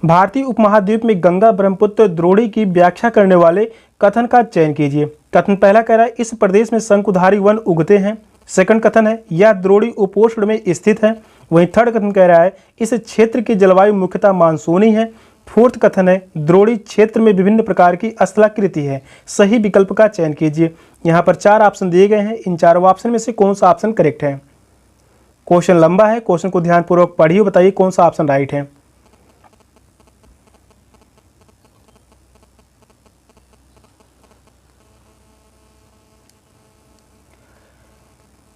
भारतीय उपमहाद्वीप में गंगा ब्रह्मपुत्र द्रोणी की व्याख्या करने वाले कथन का चयन कीजिए। कथन पहला कह रहा है इस प्रदेश में शंकुधारी वन उगते हैं। सेकंड कथन है यह द्रोणी उपोष्ण में स्थित है। वहीं थर्ड कथन कह रहा है इस क्षेत्र की जलवायु मुख्यतः मानसूनी है। फोर्थ कथन है द्रोणी क्षेत्र में विभिन्न प्रकार की स्थलाकृति है। सही विकल्प का चयन कीजिए। यहाँ पर 4 ऑप्शन दिए गए हैं। इन चारों ऑप्शन में से कौन सा ऑप्शन करेक्ट है। क्वेश्चन लंबा है, क्वेश्चन को ध्यानपूर्वक पढ़िए, बताइए कौन सा ऑप्शन राइट है।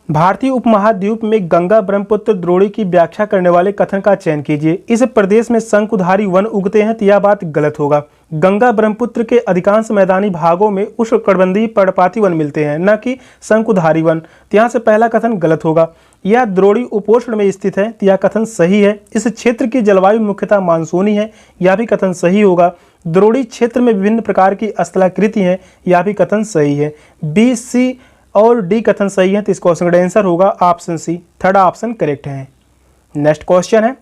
भारतीय उपमहाद्वीप में गंगा ब्रह्मपुत्र द्रोणी की व्याख्या करने वाले कथन का चयन कीजिए। इस प्रदेश में शंकुधारी वन उगते हैं तो यह बात गलत होगा। गंगा ब्रह्मपुत्र के अधिकांश मैदानी भागों में उष्णकटिबंधीय पर्णपाती वन मिलते हैं, न कि शंकुधारी वन। तो यहाँ से पहला कथन गलत होगा। यह द्रोणी उपोष्ण में स्थित है तो यह कथन सही है। इस क्षेत्र की जलवायु मुख्यतः मानसूनी है, यह भी कथन सही होगा। द्रोणी क्षेत्र में विभिन्न प्रकार की स्थलाकृति हैं, यह भी कथन सही है। बी, सी और डी कथन सही है, तो इस क्वेश्चन का आंसर होगा option C. Third option correct है। नेक्स्ट क्वेश्चन है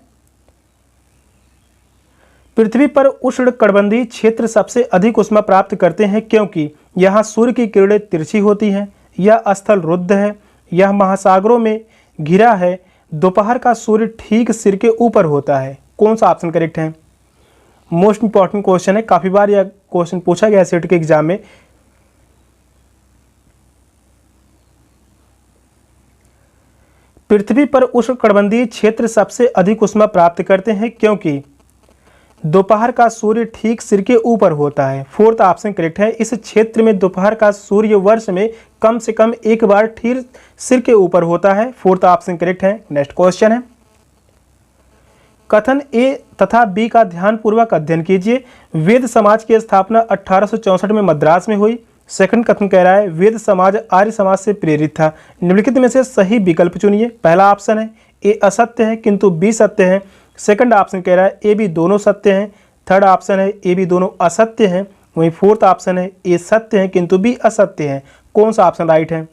पृथ्वी पर उष्णकटिबंधीय क्षेत्र सबसे अधिक ऊष्मा प्राप्त करते हैं क्योंकि यहाँ सूर्य की किरणें तिरछी होती हैं, यह स्थल रुद्ध है, यह महासागरों में घिरा है, दोपहर का सूर्य ठीक सिर के ऊपर होता है। कौन सा ऑप्शन करेक्ट है। मोस्ट इंपॉर्टेंट क्वेश्चन है, काफी बार यह क्वेश्चन पूछा गया सेट के एग्जाम में। पृथ्वी पर उष्णकटिबंधीय क्षेत्र सबसे अधिक ऊष्मा प्राप्त करते हैं क्योंकि दोपहर का सूर्य ठीक सिर के ऊपर होता है। फोर्थ ऑप्शन करेक्ट है। इस क्षेत्र में दोपहर का सूर्य वर्ष में कम से कम एक बार ठीक सिर के ऊपर होता है। फोर्थ ऑप्शन करेक्ट है। नेक्स्ट क्वेश्चन है कथन ए तथा बी का ध्यानपूर्वक अध्ययन कीजिए। वेद समाज की स्थापना 1864 में मद्रास में हुई। सेकंड कथन कह रहा है वेद समाज आर्य समाज से प्रेरित था। निम्नलिखित में से सही विकल्प चुनिए। पहला ऑप्शन है ए असत्य है किंतु बी सत्य है। सेकंड ऑप्शन कह रहा है ए बी दोनों सत्य हैं। थर्ड ऑप्शन है ए बी दोनों असत्य हैं। वहीं फोर्थ ऑप्शन है ए सत्य है किंतु बी असत्य है। कौन सा ऑप्शन राइट है।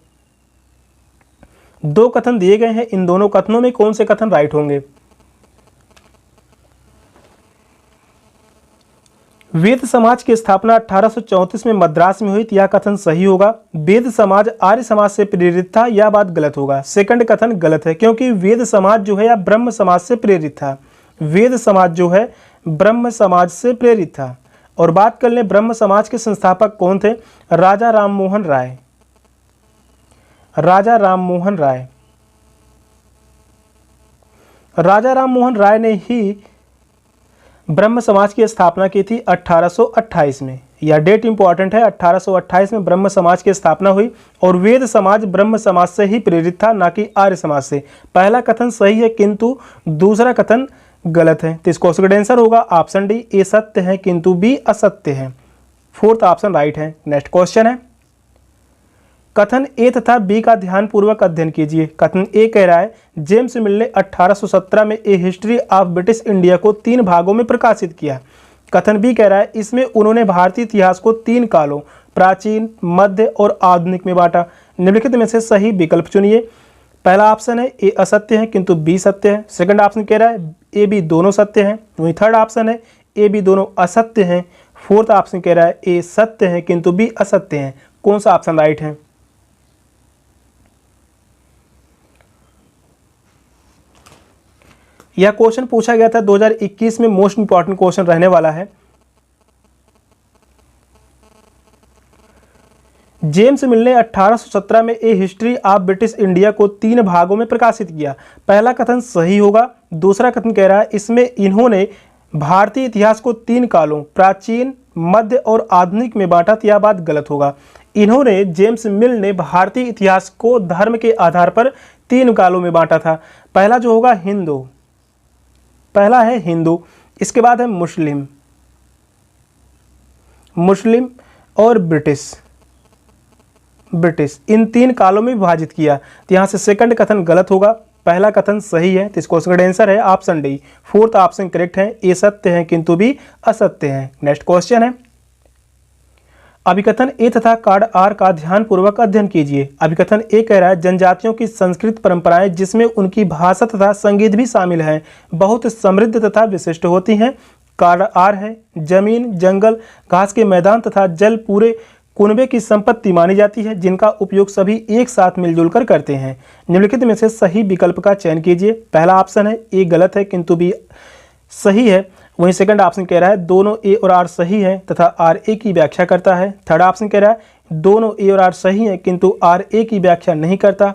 2 कथन दिए गए हैं, इन दोनों कथनों में कौन से कथन राइट होंगे। वेद समाज की स्थापना 1834 में मद्रास में हुई तो यह कथन सही होगा। वेद समाज आर्य समाज से प्रेरित था, यह बात गलत होगा। सेकंड कथन गलत है क्योंकि वेद समाज जो है या ब्रह्म समाज से प्रेरित था। वेद समाज जो है ब्रह्म समाज से प्रेरित था। और बात कर लें ब्रह्म समाज के संस्थापक कौन थे। राजा राममोहन राय। राजा राममोहन राय, राजा राममोहन राय ने ही ब्रह्म समाज की स्थापना की थी 1828 में। यह डेट इंपॉर्टेंट है। 1828 में ब्रह्म समाज की स्थापना हुई और वेद समाज ब्रह्म समाज से ही प्रेरित था, ना कि आर्य समाज से। पहला कथन सही है किंतु दूसरा कथन गलत है। तो इस क्वेश्चन का आंसर होगा ऑप्शन डी ए सत्य है किंतु बी असत्य है। फोर्थ ऑप्शन राइट है। नेक्स्ट क्वेश्चन है कथन ए तथा बी का ध्यानपूर्वक अध्ययन कीजिए। कथन ए कह रहा है जेम्स मिल ने 1817 में ए हिस्ट्री ऑफ ब्रिटिश इंडिया को 3 भागों में प्रकाशित किया। कथन बी कह रहा है इसमें उन्होंने भारतीय इतिहास को 3 कालों प्राचीन, मध्य और आधुनिक में बांटा। निम्नलिखित में से सही विकल्प चुनिए। पहला ऑप्शन है ए असत्य है किंतु बी सत्य है। सेकंड ऑप्शन कह रहा है ए बी दोनों सत्य हैं। वहीं थर्ड ऑप्शन है ए बी दोनों असत्य हैं। फोर्थ ऑप्शन कह रहा है ए सत्य है किंतु बी असत्य है। कौन सा ऑप्शन राइट है। यह क्वेश्चन पूछा गया था 2021 में, मोस्ट इंपॉर्टेंट क्वेश्चन रहने वाला है। जेम्स मिल ने 1817 में ए हिस्ट्री ऑफ ब्रिटिश इंडिया को 3 भागों में प्रकाशित किया। पहला कथन सही होगा। दूसरा कथन कह रहा है इसमें इन्होंने भारतीय इतिहास को 3 कालों प्राचीन, मध्य और आधुनिक में बांटा, तो यह बात गलत होगा। इन्होंने जेम्स मिल ने भारतीय इतिहास को धर्म के आधार पर 3 कालों में बांटा था। पहला जो होगा हिंदू, पहला है हिंदू, इसके बाद है मुस्लिम, मुस्लिम और ब्रिटिश, ब्रिटिश, इन 3 कालों में विभाजित किया। तो यहाँ से सेकंड कथन गलत होगा, पहला कथन सही है। तो इस क्वेश्चन का आंसर है option D. Fourth option correct है, ए सत्य है किंतु भी असत्य है। नेक्स्ट क्वेश्चन है अभिकथन ए तथा कार्ड आर का ध्यानपूर्वक अध्ययन कीजिए। अभिकथन ए कह रहा है जनजातियों की संस्कृत परंपराएं जिसमें उनकी भाषा तथा संगीत भी शामिल हैं बहुत समृद्ध तथा विशिष्ट होती हैं। कार्ड आर है जमीन, जंगल, घास के मैदान तथा जल पूरे कुनबे की संपत्ति मानी जाती है जिनका उपयोग सभी एक साथ मिलजुल कर करते हैं। निम्नलिखित में से सही विकल्प का चयन कीजिए। पहला ऑप्शन है ए गलत है किंतु बी सही है। वहीं सेकंड ऑप्शन कह रहा है दोनों ए और आर सही है तथा आर ए की व्याख्या करता है। थर्ड ऑप्शन कह रहा है दोनों ए और आर सही है किंतु आर ए की व्याख्या नहीं करता।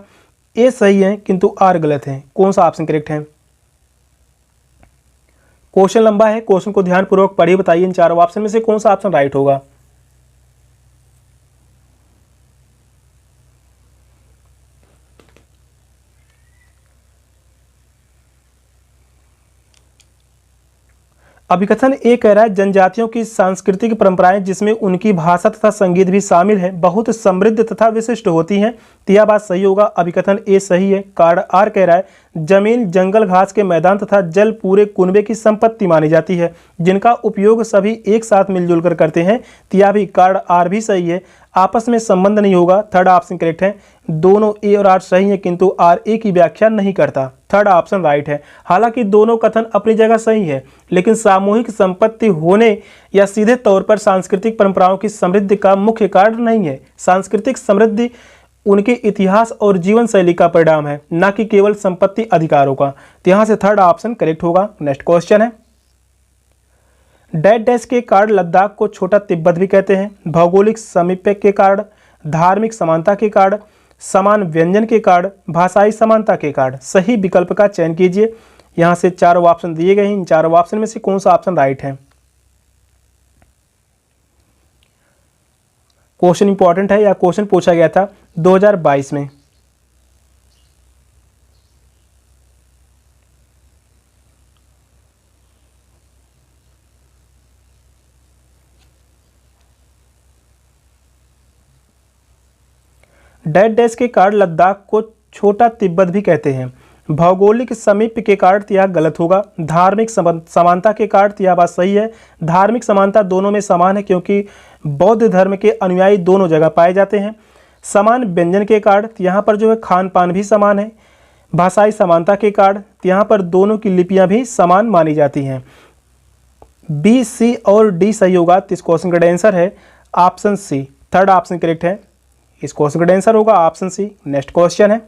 ए सही है किंतु आर गलत है। कौन सा ऑप्शन करेक्ट है? क्वेश्चन लंबा है, क्वेश्चन को ध्यानपूर्वक पढ़िए, बताइए इन चारों ऑप्शन में से कौन सा ऑप्शन राइट होगा। अभिकथन ए कह रहा है जनजातियों की सांस्कृतिक परंपराएं जिसमें उनकी भाषा तथा संगीत भी शामिल है बहुत समृद्ध तथा विशिष्ट होती हैं। तो यह बात सही होगा, अभिकथन ए सही है। कार्ड आर कह रहा है जमीन, जंगल, घास के मैदान तथा जल पूरे कुनबे की संपत्ति मानी जाती है जिनका उपयोग सभी एक साथ मिलजुल कर करते हैं। तो यह भी कार्ड आर भी सही है, आपस में संबंध नहीं होगा। थर्ड ऑप्शन करेक्ट है, दोनों ए और आर सही है किंतु आर ए की व्याख्या नहीं करता। थर्ड ऑप्शन राइट है। हालांकि दोनों कथन अपनी जगह सही है लेकिन सामूहिक संपत्ति होने या सीधे तौर पर सांस्कृतिक परंपराओं की समृद्धि का मुख्य कारण नहीं है। सांस्कृतिक समृद्धि उनके इतिहास और जीवन शैली का परिणाम है, न कि केवल संपत्ति अधिकारों का। तो यहां से थर्ड ऑप्शन करेक्ट होगा। नेक्स्ट क्वेश्चन है डैश डैश के कारण लद्दाख को छोटा तिब्बत भी कहते हैं। भौगोलिक समीप्य के कारण, धार्मिक समानता के कारण, समान व्यंजन के कारण, भाषाई समानता के कारण। सही विकल्प का चयन कीजिए। यहां से चारों ऑप्शन दिए गए हैं, इन चारों ऑप्शन में से कौन सा ऑप्शन राइट है? क्वेश्चन इंपॉर्टेंट है, या क्वेश्चन पूछा गया था 2022 में। डैश डैश के कारण लद्दाख को छोटा तिब्बत भी कहते हैं। भौगोलिक समीप के कारण यह गलत होगा। धार्मिक समानता के कारण यह बात सही है। धार्मिक समानता दोनों में समान है क्योंकि बौद्ध धर्म के अनुयायी दोनों जगह पाए जाते हैं। समान व्यंजन के कारण यहाँ पर जो है खान पान भी समान है। भाषाई समानता के कारण यहाँ पर दोनों की लिपियाँ भी समान मानी जाती हैं। बी, सी और डी सही होगा। तो इस क्वेश्चन का आंसर है option C. Third option correct है, इस क्वेश्चन का आंसर होगा ऑप्शन सी। नेक्स्ट क्वेश्चन है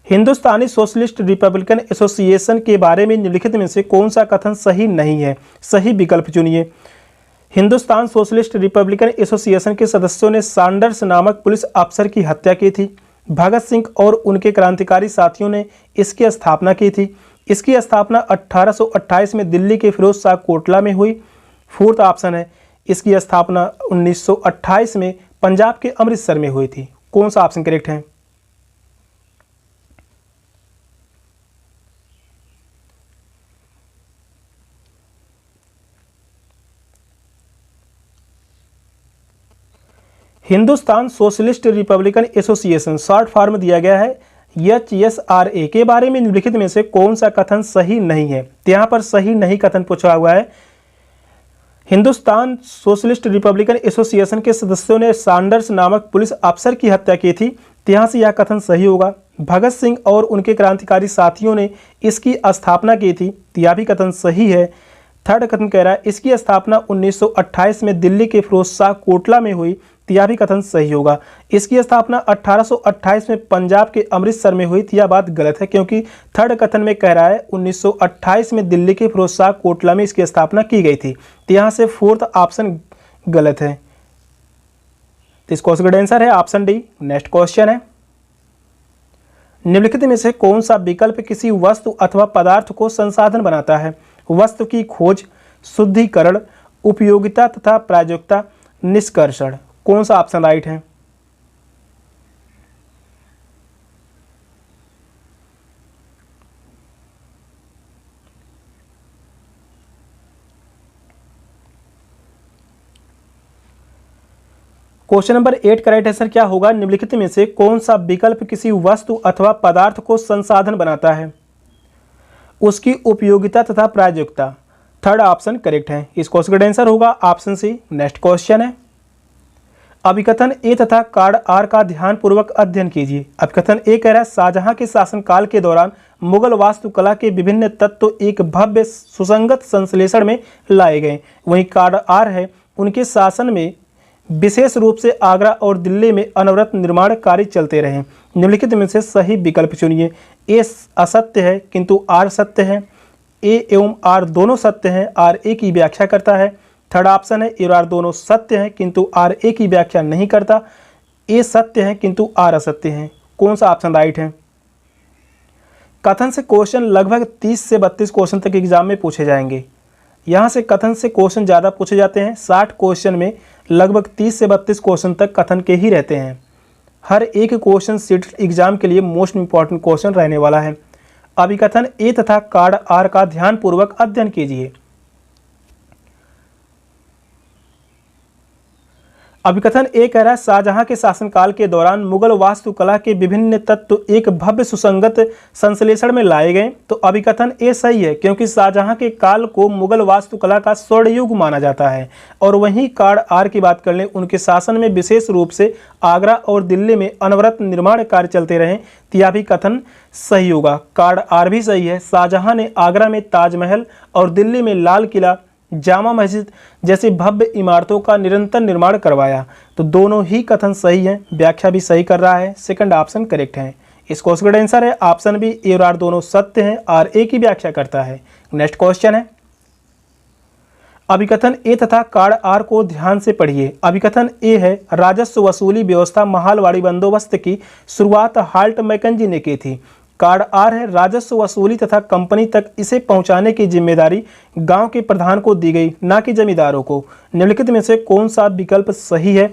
हिंदुस्तानी सोशलिस्ट रिपब्लिकन एसोसिएशन के बारे में निम्नलिखित में से कौन सा कथन सही नहीं है? सही विकल्प चुनिए। हिंदुस्तान सोशलिस्ट रिपब्लिकन एसोसिएशन के सदस्यों ने सैंडर्स नामक पुलिस अफसर की हत्या की थी। भगत सिंह और उनके क्रांतिकारी साथियों ने इसकी स्थापना की थी। इसकी स्थापना 1828 में दिल्ली के फिरोज शाह कोटला में हुई। फोर्थ ऑप्शन है इसकी स्थापना 1928 में पंजाब के अमृतसर में हुई थी। कौन सा ऑप्शन करेक्ट है? Hindustan socialist Republican association short form दिया गया है HSRA के बारे में निम्नलिखित में से कौन सा कथन सही नहीं है? तो यहाँ पर सही नहीं कथन पूछा हुआ है। हिंदुस्तान सोशलिस्ट रिपब्लिकन एसोसिएशन के सदस्यों ने सैंडर्स नामक पुलिस अफसर की हत्या की थी। तो यहाँ से यह कथन सही होगा। भगत सिंह और उनके क्रांतिकारी साथियों ने इसकी स्थापना की थी। तो यह भी कथन सही है। थर्ड कथन कह रहा है इसकी स्थापना 1928 में दिल्ली के फिरोज शाह कोटला में हुई। तो यह भी कथन सही होगा। इसकी स्थापना 1828 में पंजाब के अमृतसर में हुई। तो यह बात गलत है क्योंकि थर्ड कथन में कह रहा है 1928 में दिल्ली के फिरोज शाह कोटला में इसकी स्थापना की गई थी। तो यहाँ से फोर्थ ऑप्शन गलत है। तो इस क्वेश्चन का आंसर है ऑप्शन डी। नेक्स्ट क्वेश्चन है निम्नलिखित में से कौन सा विकल्प किसी वस्तु अथवा पदार्थ को संसाधन बनाता है? वस्तु की खोज, शुद्धिकरण, उपयोगिता तथा प्रायोगिकता, निष्कर्षण। कौन सा ऑप्शन राइट है? क्वेश्चन नंबर 8 का राइट आंसर क्या होगा? निम्नलिखित में से कौन सा विकल्प किसी वस्तु अथवा पदार्थ को संसाधन बनाता है? उसकी उपयोगिता तथा प्रायोगिकता। थर्ड ऑप्शन करेक्ट है। इस क्वेश्चन का आंसर होगा ऑप्शन सी। नेक्स्ट क्वेश्चन है अभिकथन ए तथा कार्ड आर का ध्यानपूर्वक अध्ययन कीजिए। अभिकथन ए कह रहा है शाहजहां के शासनकाल के दौरान मुगल वास्तुकला के विभिन्न तत्व एक भव्य सुसंगत संश्लेषण में लाए गए। वहीं कार्ड आर है उनके शासन में विशेष रूप से आगरा और दिल्ली में अनवरत निर्माण कार्य चलते रहे। निम्नलिखित में से सही विकल्प चुनिए। ए असत्य है किंतु आर सत्य है। ए एवं आर दोनों सत्य हैं, आर ए की व्याख्या करता है। थर्ड ऑप्शन है ए और आर दोनों सत्य हैं किंतु आर ए की व्याख्या नहीं करता। ए सत्य है किंतु आर असत्य है। कौन सा ऑप्शन राइट है? कथन से क्वेश्चन लगभग 30 से 32 क्वेश्चन तक एग्जाम में पूछे जाएंगे। यहाँ से कथन से क्वेश्चन ज़्यादा पूछे जाते हैं। 60 क्वेश्चन में लगभग 30 से 32 क्वेश्चन तक कथन के ही रहते हैं। हर एक क्वेश्चन सीट एग्जाम के लिए मोस्ट इंपॉर्टेंट क्वेश्चन रहने वाला है। अभिकथन ए तथा कार्ड आर का ध्यानपूर्वक अध्ययन कीजिए। अभिकथन ए कह रहा है शाहजहां के शासनकाल के दौरान मुगल वास्तुकला के विभिन्न तत्व एक भव्य सुसंगत संश्लेषण में लाए गए। तो अभिकथन ए सही है क्योंकि शाहजहां के काल को मुगल वास्तुकला का स्वर्ण युग माना जाता है। और वहीं कार्ड आर की बात कर लें, उनके शासन में विशेष रूप से आगरा और दिल्ली में अनवरत निर्माण कार्य चलते रहे। तो यह भी कथन सही होगा। कार्ड आर भी सही है। शाहजहां ने आगरा में ताजमहल और दिल्ली में लाल किला, जामा मस्जिद जैसी भव्य इमारतों का निरंतर निर्माण करवाया। तो दोनों ही कथन सही हैं। व्याख्या भी सही कर रहा है। सेकंड ऑप्शन करेक्ट है। इस क्वेश्चन का आंसर है ऑप्शन बी ए और आर दोनों सत्य हैं, आर ए की व्याख्या करता है। नेक्स्ट क्वेश्चन है अभिकथन ए तथा कार्ड आर को ध्यान से पढ़िए। अभिकथन ए है राजस्व वसूली व्यवस्था महालवाड़ी बंदोबस्त की शुरुआत हाल्ट मैकेंजी ने की थी। कार्ड आर है राजस्व वसूली तथा कंपनी तक इसे पहुंचाने की जिम्मेदारी गांव के प्रधान को दी गई, ना कि जमींदारों को। निम्नलिखित में से कौन सा विकल्प सही है?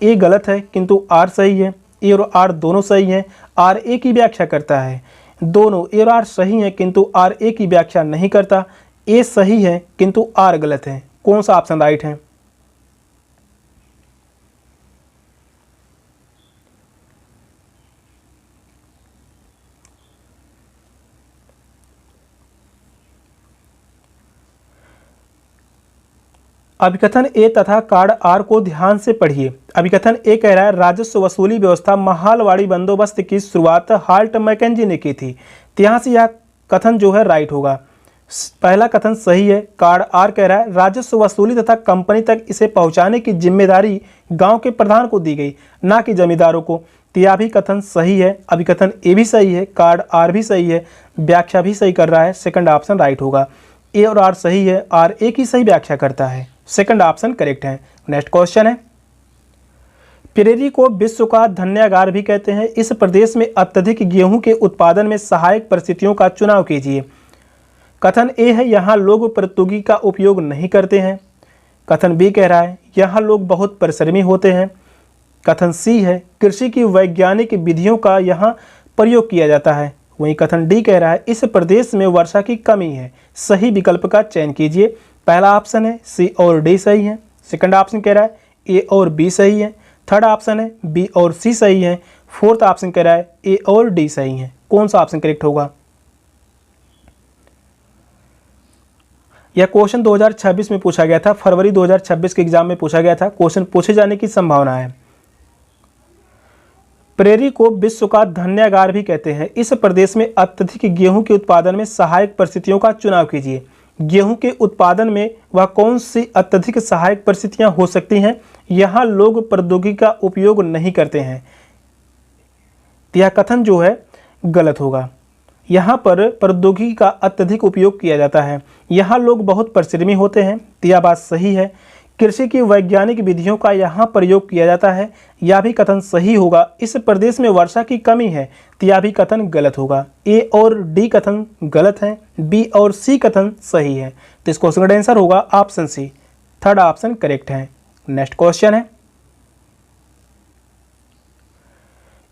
ए गलत है किंतु आर सही है। ए और आर दोनों सही हैं। आर ए की व्याख्या करता है। दोनों ए और आर सही हैं किंतु आर ए की व्याख्या नहीं करता। ए सही है किंतु आर गलत है। कौन सा ऑप्शन राइट है? अभिकथन ए तथा कार्ड आर को ध्यान से पढ़िए। अभिकथन ए कह रहा है राजस्व वसूली व्यवस्था महालवाड़ी बंदोबस्त की शुरुआत हाल्ट मैकेंजी ने की थी। तो यहाँ से यह कथन जो है राइट होगा। पहला कथन सही है। कार्ड आर कह रहा है राजस्व वसूली तथा कंपनी तक इसे पहुंचाने की जिम्मेदारी गांव के प्रधान को दी गई, ना कि जमींदारों को। तो यह भी कथन सही है। अभिकथन ए भी सही है, कार्ड आर भी सही है, व्याख्या भी सही कर रहा है। सेकंड ऑप्शन राइट होगा। ए और आर सही है, आर ए की सही व्याख्या करता है। सेकंड ऑप्शन करेक्ट है। नेक्स्ट क्वेश्चन है पिरेरी को विश्व का धन्यागार भी कहते हैं। इस प्रदेश में अत्यधिक गेहूं के उत्पादन में सहायक परिस्थितियों का चुनाव कीजिए। कथन ए है यहाँ लोग प्रौद्योगिकी का उपयोग नहीं करते हैं। कथन बी कह रहा है यहाँ लोग बहुत परिश्रमी होते हैं। कथन सी है कृषि की वैज्ञानिक विधियों का यहाँ प्रयोग किया जाता है। वहीं कथन डी कह रहा है इस प्रदेश में वर्षा की कमी है। सही विकल्प का चयन कीजिए। पहला ऑप्शन है सी और डी सही है। सेकंड ऑप्शन कह रहा है ए और बी सही है। थर्ड ऑप्शन है बी और सी सही है। फोर्थ ऑप्शन कह रहा है ए और डी सही है। कौन सा ऑप्शन करेक्ट होगा? यह क्वेश्चन 2026 में पूछा गया था। फरवरी 2026 के एग्जाम में पूछा गया था। क्वेश्चन पूछे जाने की संभावना है। प्रेरी को विश्व का धन्यागार भी कहते हैं। इस प्रदेश में अत्यधिक गेहूं के उत्पादन में सहायक परिस्थितियों का चुनाव कीजिए। गेहूं के उत्पादन में वह कौन सी अत्यधिक सहायक परिस्थितियां हो सकती हैं? यहाँ लोग प्रौद्योगिकी का उपयोग नहीं करते हैं। यह कथन जो है गलत होगा। यहाँ पर प्रौद्योगिकी का अत्यधिक उपयोग किया जाता है। यहाँ लोग बहुत परिश्रमी होते हैं। यह बात सही है। कृषि की वैज्ञानिक विधियों का यहाँ प्रयोग किया जाता है। यह भी कथन सही होगा। इस प्रदेश में वर्षा की कमी है। तो यह भी कथन गलत होगा। ए और डी कथन गलत हैं। बी और सी कथन सही है। तो इस क्वेश्चन का आंसर होगा option C. Third option correct है। नेक्स्ट क्वेश्चन है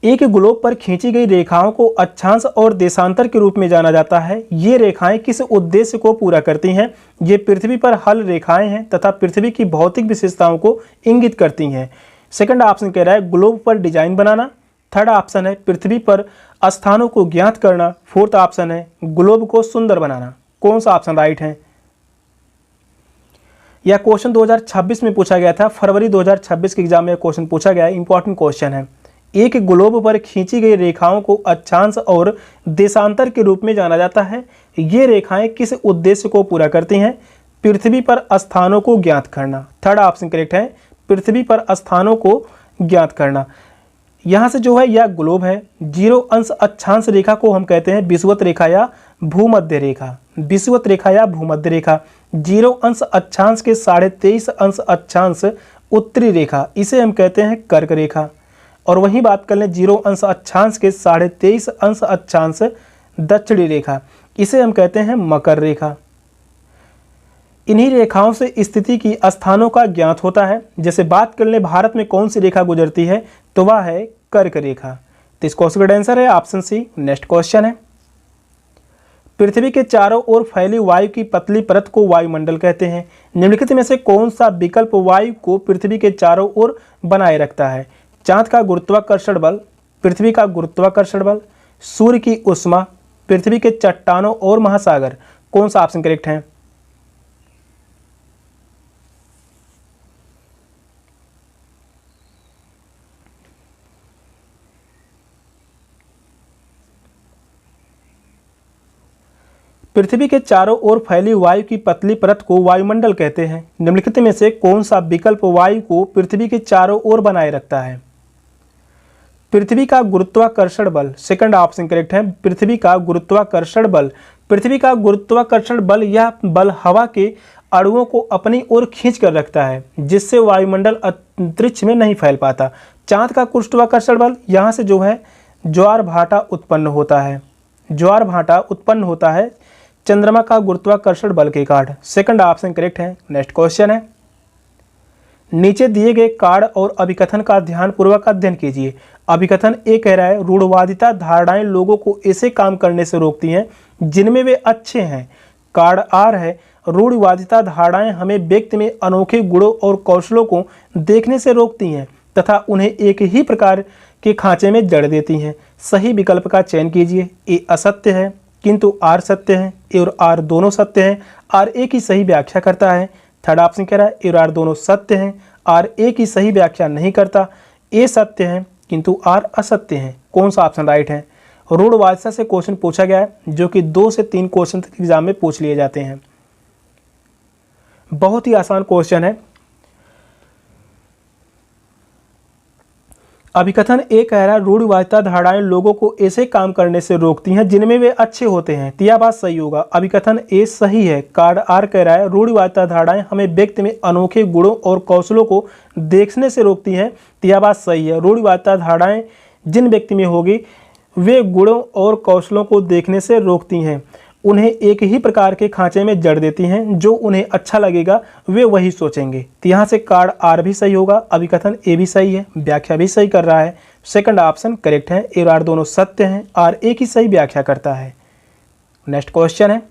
एक ग्लोब पर खींची गई रेखाओं को अक्षांश और देशांतर के रूप में जाना जाता है। ये रेखाएं किस उद्देश्य को पूरा करती हैं? ये पृथ्वी पर हल रेखाएं हैं तथा पृथ्वी की भौतिक विशेषताओं को इंगित करती हैं। सेकंड ऑप्शन कह रहा है ग्लोब पर डिजाइन बनाना। थर्ड ऑप्शन है पृथ्वी पर स्थानों को ज्ञात करना। फोर्थ ऑप्शन है ग्लोब को सुंदर बनाना। कौन सा ऑप्शन राइट है? यह क्वेश्चन 2026 में पूछा गया था, फरवरी 2026 के एग्जाम में क्वेश्चन पूछा गया है, इंपॉर्टेंट क्वेश्चन है। एक ग्लोब पर खींची गई रेखाओं को अक्षांश और देशांतर के रूप में जाना जाता है। ये रेखाएं किस उद्देश्य को पूरा करती हैं? पृथ्वी पर स्थानों को ज्ञात करना। थर्ड ऑप्शन करेक्ट है, पृथ्वी पर स्थानों को ज्ञात करना। यहाँ से जो है यह ग्लोब है, 0 अंश अक्षांश रेखा को हम कहते हैं विषुवत रेखा या भूमध्य रेखा। विषुवत रेखा या भूमध्य रेखा, 0 अंश अक्षांश के 23.5 अंश अक्षांश उत्तरी रेखा, इसे हम कहते हैं कर्क रेखा। और वहीं बात कर लें 0 अंश अक्षांश के 23.5 अंश अक्षांश दक्षिणी रेखा, इसे हम कहते हैं मकर रेखा। इन्हीं रेखाओं से स्थिति की स्थानों का ज्ञात होता है। जैसे बात कर लें भारत में कौन सी रेखा गुजरती है, तो वह है कर्क रेखा। तो इस क्वेश्चन का आंसर है ऑप्शन सी। नेक्स्ट क्वेश्चन है, पृथ्वी के चारों ओर फैली वायु की पतली परत को वायुमंडल कहते हैं। निम्नलिखित में से कौन सा विकल्प वायु को पृथ्वी के चारों ओर बनाए रखता है? चांद का गुरुत्वाकर्षण बल, पृथ्वी का गुरुत्वाकर्षण बल, सूर्य की उष्मा, पृथ्वी के चट्टानों और महासागर। कौन सा ऑप्शन करेक्ट है? पृथ्वी के चारों ओर फैली वायु की पतली परत को वायुमंडल कहते हैं। निम्नलिखित में से कौन सा विकल्प वायु को पृथ्वी के चारों ओर बनाए रखता है? पृथ्वी का गुरुत्वाकर्षण बल, सेकंड ऑप्शन करेक्ट है, पृथ्वी का गुरुत्वाकर्षण बल। पृथ्वी का गुरुत्वाकर्षण बल, यह बल हवा के अणुओं को अपनी ओर खींच कर रखता है, जिससे वायुमंडल अंतरिक्ष में नहीं फैल पाता। चांद का गुरुत्वाकर्षण बल, यहाँ से जो है ज्वार भाटा उत्पन्न होता है, ज्वार भाटा उत्पन्न होता है चंद्रमा का गुरुत्वाकर्षण बल के कारण। सेकंड ऑप्शन करेक्ट है। नेक्स्ट क्वेश्चन है, नीचे दिए गए कार्ड और अभिकथन का ध्यानपूर्वक अध्ययन कीजिए। अभिकथन ए कह रहा है, रूढ़वादिता धारणाएं लोगों को ऐसे काम करने से रोकती हैं जिनमें वे अच्छे हैं। कार्ड आर है, रूढ़वादिता धारणाएं हमें व्यक्ति में अनोखे गुणों और कौशलों को देखने से रोकती हैं तथा उन्हें एक ही प्रकार के खांचे में जड़ देती हैं। सही विकल्प का चयन कीजिए। ए असत्य है किंतु आर सत्य है, ए और आर दोनों सत्य हैं, आर ए की सही व्याख्या करता है। थर्ड ऑप्शन कह रहा है ए और आर दोनों सत्य हैं, आर ए की सही व्याख्या नहीं करता, ए सत्य है किंतु आर असत्य है। कौन सा ऑप्शन राइट है? रूढ़वादिता से क्वेश्चन पूछा गया है, जो कि 2 से 3 क्वेश्चन तक एग्जाम में पूछ लिए जाते हैं। बहुत ही आसान क्वेश्चन है। अभिकथन ए कह रहा है, रूढ़वादिता धारणाएं लोगों को ऐसे काम करने से रोकती हैं जिनमें वे अच्छे होते हैं। तो यह बात सही होगा, अभिकथन ए सही है। कार्ड आर कह रहा है, रूढ़वादिता धारणाएं हमें व्यक्ति में अनोखे गुणों और कौशलों को देखने से रोकती हैं। तो यह बात सही है, रूढ़वादिता धारणाएं जिन व्यक्ति में होगी वे गुणों और कौशलों को देखने से रोकती हैं, उन्हें एक ही प्रकार के खांचे में जड़ देती हैं, जो उन्हें अच्छा लगेगा वे वही सोचेंगे। तो यहाँ से कार्ड आर भी सही होगा, अभिकथन ए भी सही है, व्याख्या भी सही कर रहा है। सेकंड ऑप्शन करेक्ट है, ए और आर दोनों सत्य हैं, आर ए की सही व्याख्या करता है। नेक्स्ट क्वेश्चन है,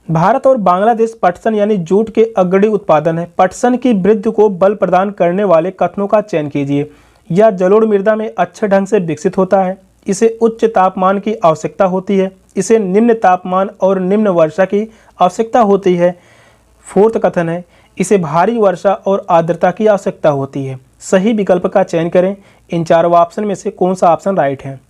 भारत और बांग्लादेश पटसन यानी जूट के अग्रणी उत्पादन है। पटसन की वृद्धि को बल प्रदान करने वाले कथनों का चयन कीजिए। यह जलोढ़ मृदा में अच्छे ढंग से विकसित होता है, इसे उच्च तापमान की आवश्यकता होती है, इसे निम्न तापमान और निम्न वर्षा की आवश्यकता होती है। फोर्थ कथन है, इसे भारी वर्षा और आर्द्रता की आवश्यकता होती है। सही विकल्प का चयन करें। इन चारों ऑप्शन में से कौन सा ऑप्शन राइट है?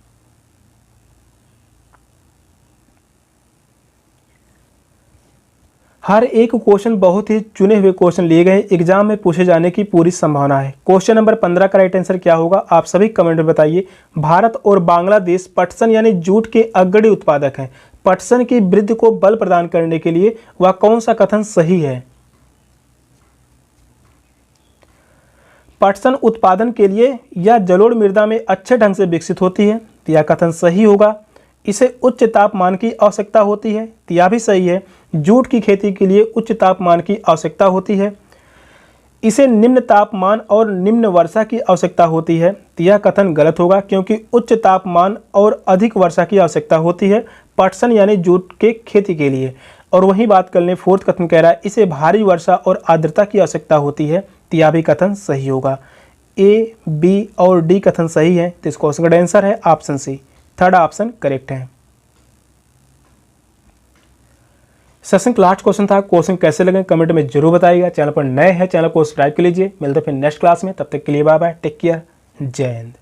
हर एक क्वेश्चन बहुत ही चुने हुए क्वेश्चन लिए गए, एग्जाम में पूछे जाने की पूरी संभावना है। क्वेश्चन नंबर 15 का राइट आंसर क्या होगा, आप सभी कमेंट में बताइए। भारत और बांग्लादेश पटसन यानी जूट के अग्रणी उत्पादक हैं। पटसन की वृद्धि को बल प्रदान करने के लिए वह कौन सा कथन सही है? पटसन उत्पादन के लिए यह जलोढ़ मृदा में अच्छे ढंग से विकसित होती है, तो यह कथन सही होगा। इसे उच्च तापमान की आवश्यकता होती है, तो यह भी सही है। जूट की खेती के लिए उच्च तापमान की आवश्यकता होती है। इसे निम्न तापमान और निम्न वर्षा की आवश्यकता होती है, तो यह कथन गलत होगा, क्योंकि उच्च तापमान और अधिक वर्षा की आवश्यकता होती है पटसन यानी जूट के खेती के लिए। और वहीं बात कर लें, फोर्थ कथन कह रहा है इसे भारी वर्षा और आर्द्रता की आवश्यकता होती है, तो यह भी कथन सही होगा। ए, बी और डी कथन सही है, तो इस क्वेश्चन का आंसर है option C. Third option correct है। सेशन का लास्ट क्वेश्चन था, क्वेश्चन कैसे लगे कमेंट में जरूर बताइएगा। चैनल पर नए हैं चैनल को सब्सक्राइब कर लीजिए। मिलते हैं फिर नेक्स्ट क्लास में, तब तक के लिए बाय बाय, टेक केयर, जय हिंद।